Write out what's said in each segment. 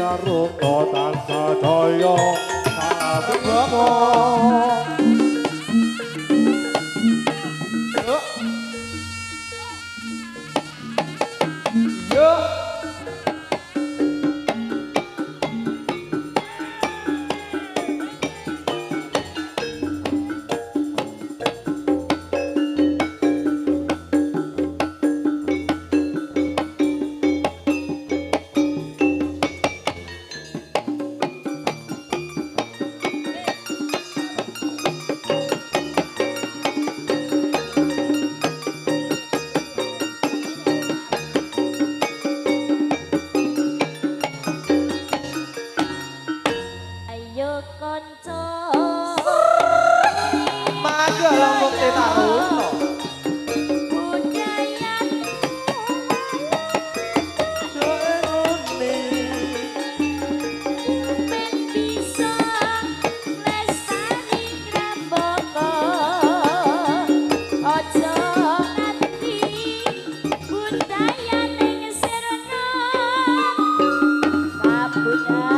taruto tansah jaya sugeng.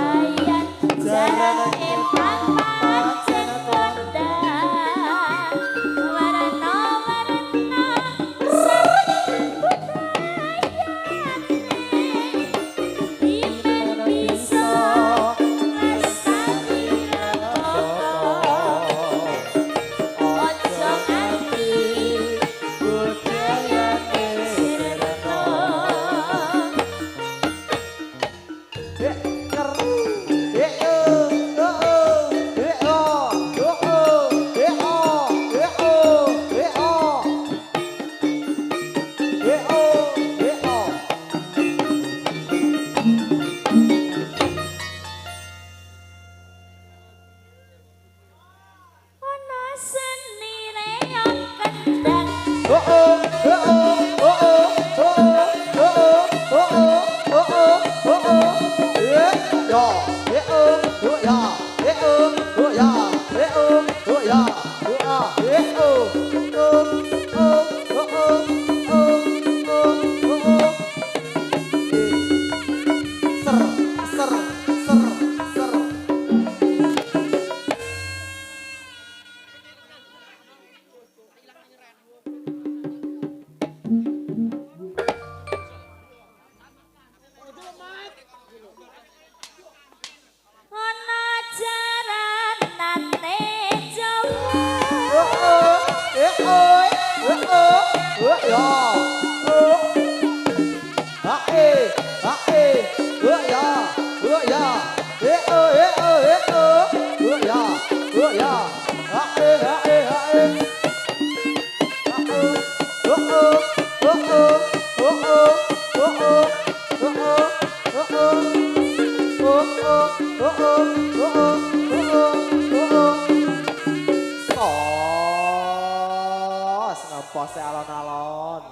Pose alon-alon.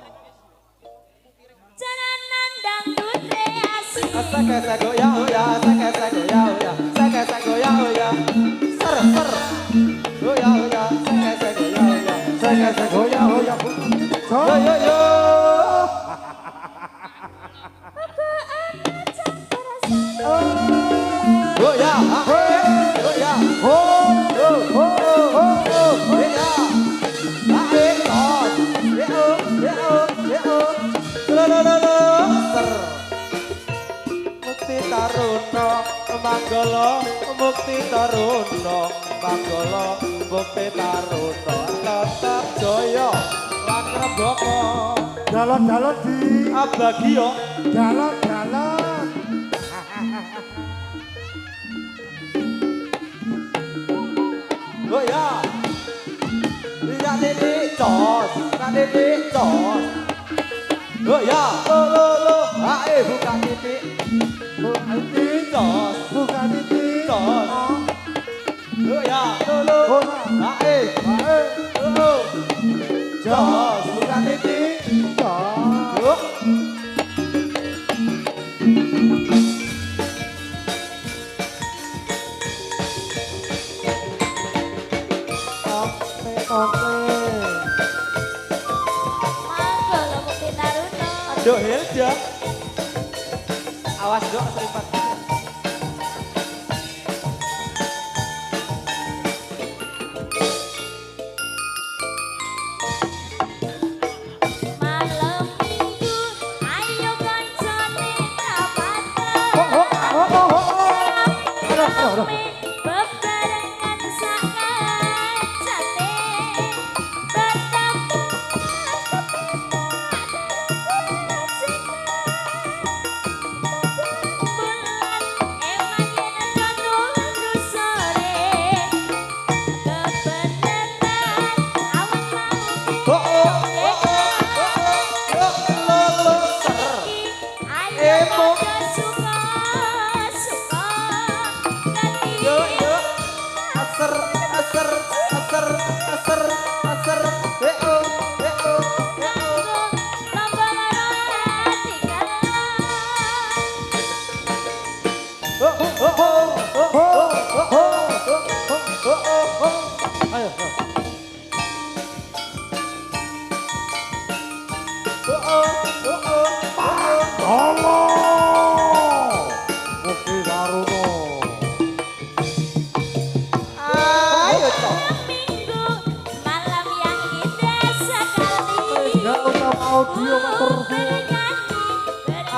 Jalanan dangdut reaksi. Sek goyang ya, sek goyang ya, sek goyang ya. Ser ser. Goyang ya, sek goyang ya, sek goyang ya. Yo yo yo. Goyang, goyang. Ho ho ho ho ho. Goyang. Mukti Taruna Manggala Mukti Taruna Manggala Mukti Taruna tetap jaya lan rembaka Dalan-dalan di abagi yo dalan-dalan oh ya tidak titik jos tidak titik jos oh ya lo ae buka titik jos bukan titik jos oh ya lo ae lo jos buka titik jos Dok Hilda, awas dok seripat.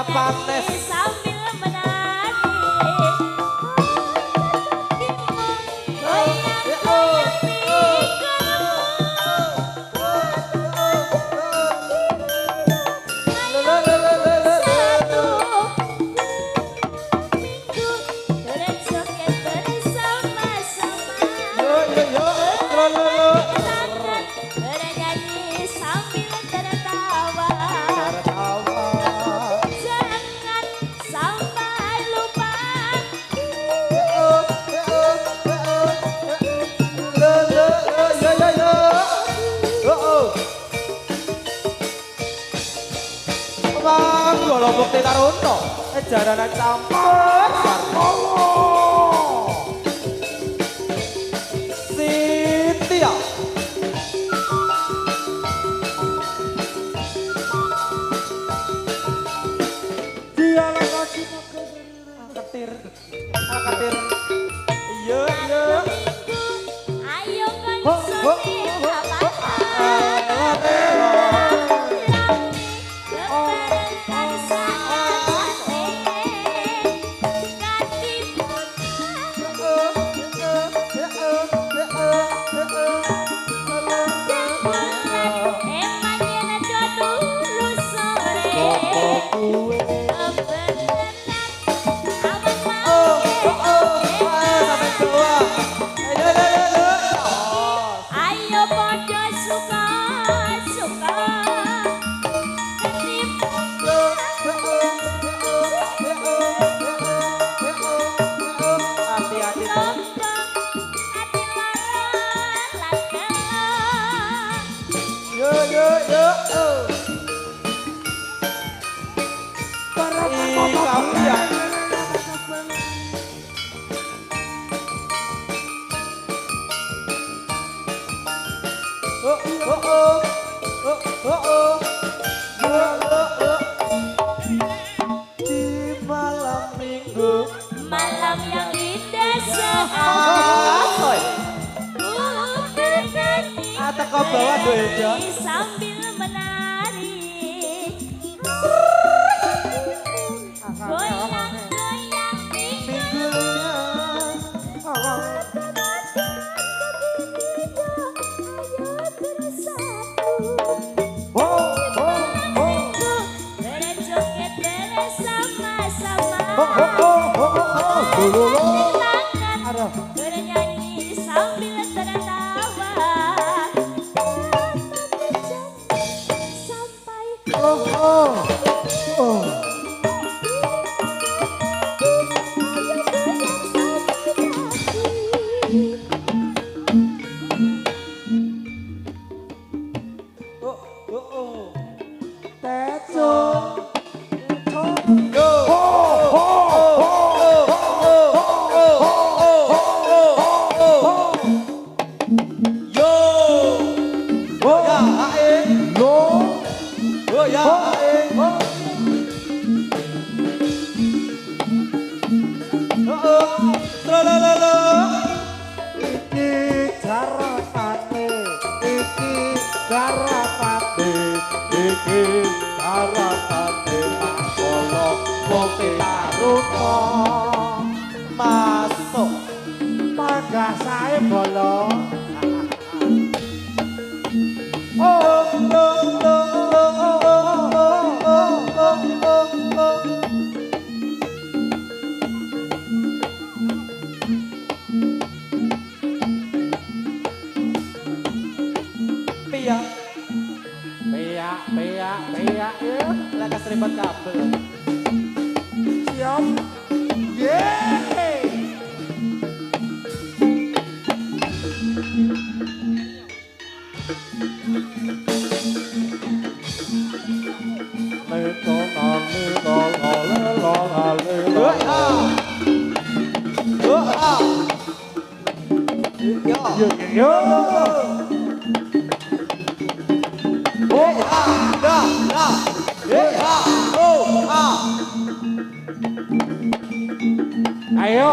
Apa tes? Sambil menari. Kalau bukti karo unta, jaranan campur sarkolo. Sintia. Dia lagi Ketir, ketir. Iya, iya. Ayo konsumsi malam yang indah sekali. Teko bawah doejo. Sambil menari. Goyang-goyang pinggulnya. Ayo bersatu. Berjoget bersama-sama. Tangan bernyanyi sambil tertawa. Sampai masuk Mangga sae bolong. Piyak ya, lagi seribet kabel. Siap. Yeay. Ayo,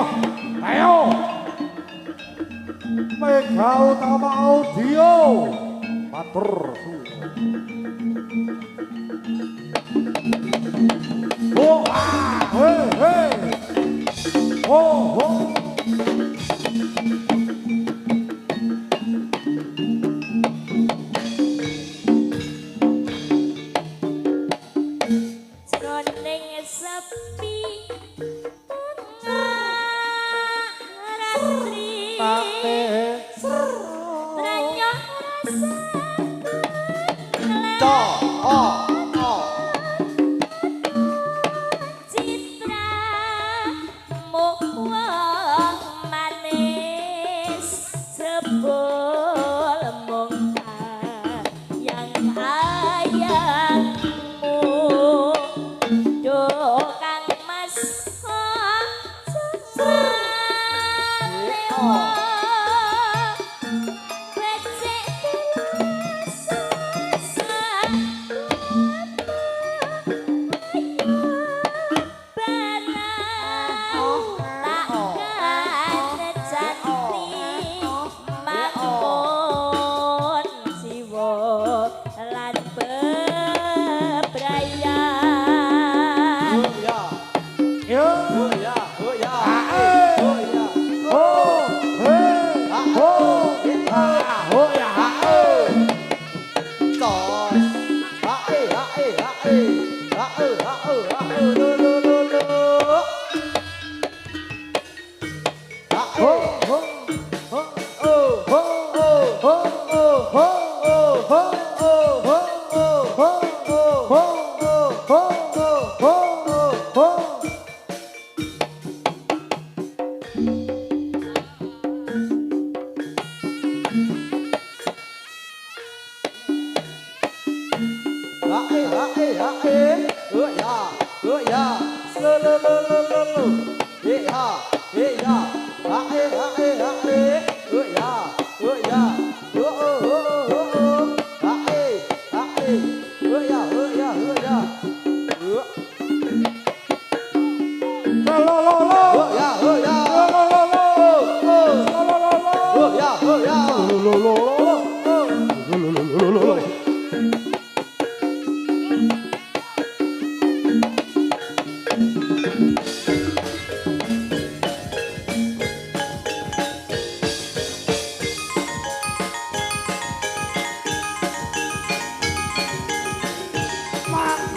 Mega Utama Audio, matur oh ah hey hey oh oh Jroning sepi ratri Trenyo to citra wong manis sebul mung yang ayangmu do kang mas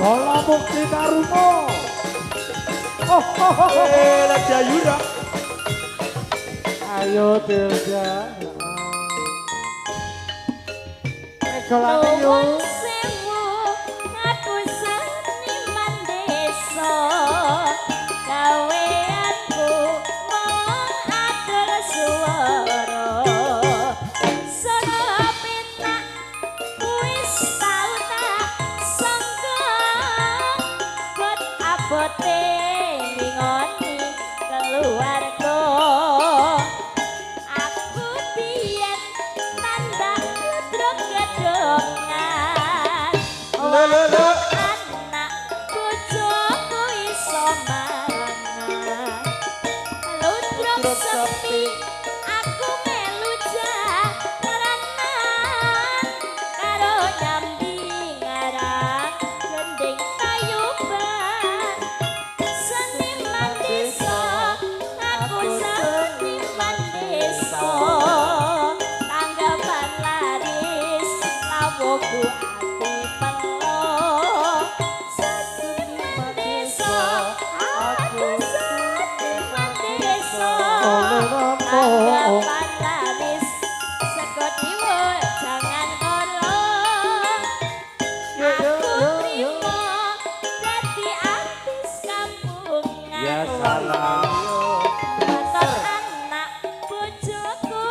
Bola bukti karumo. Raja Yuda. Ayo Tilda. Golane yo. Nuwun sewu aku seniman desa gaweanku mung atur swara sono penak wis tau tak sangka buat abote ngingoni keluarga aku biyen tanda gedongan anak bojoku iso mangan ludruk sepi aku melu jaranan karo nyambi ngarang gending kayuban seniman desa aku seniman desa tanggapan laris lawoku ati pelo seniman desa aku seniman desa tanggapan laris sego diwo jangan kolong aku trimo dadi artis kampungan Ya salam. Anak bojoku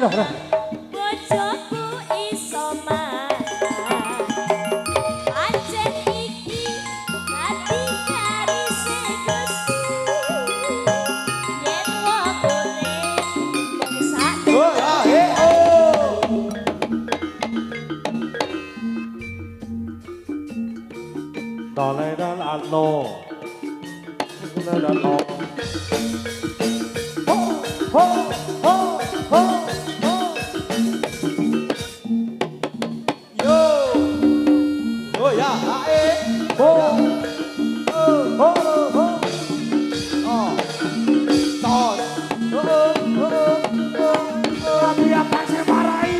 dah dah. bojoku iso mangan pancen iki ati karise Gusti yen wong urip mung sak Oh ya, oh. Dale dan ano. Dale dan ano. Ho ho ho ho ho. Yo. Oh ya, ae. Ho ho ho ho. Oh. Ton. Kami akan semarai.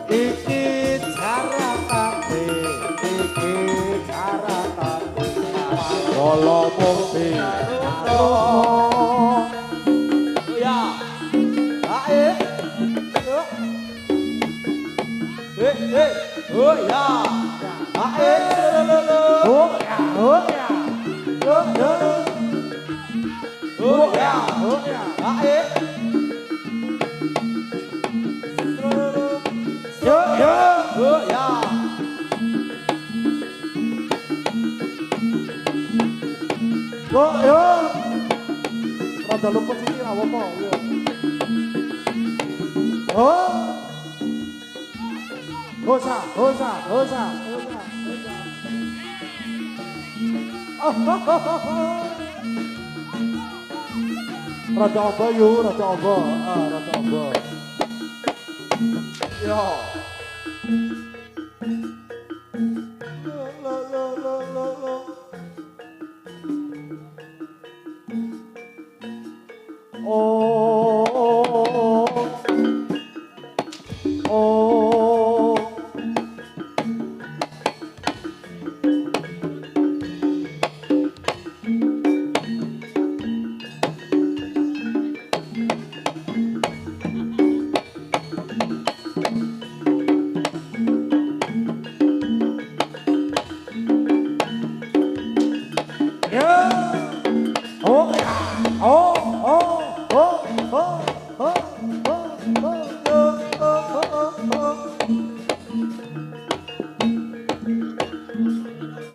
Iki cara tapi, iki cara tapi. Kalau bukti, Oh ya. Ae. Yo. Oh ya. Ae. oh ya, oh ya, oh ya, Oh ya. oh ya. Ae. Yo yo. Oh ya. Yo yo. Rada lupa sini lah apa yo. Oh. Hosa, hosa, hosa, hosa, hosa. Oh, ho, ho, ho, ho. Rada apa yo, rada apa? Ah, rada apa? Yo.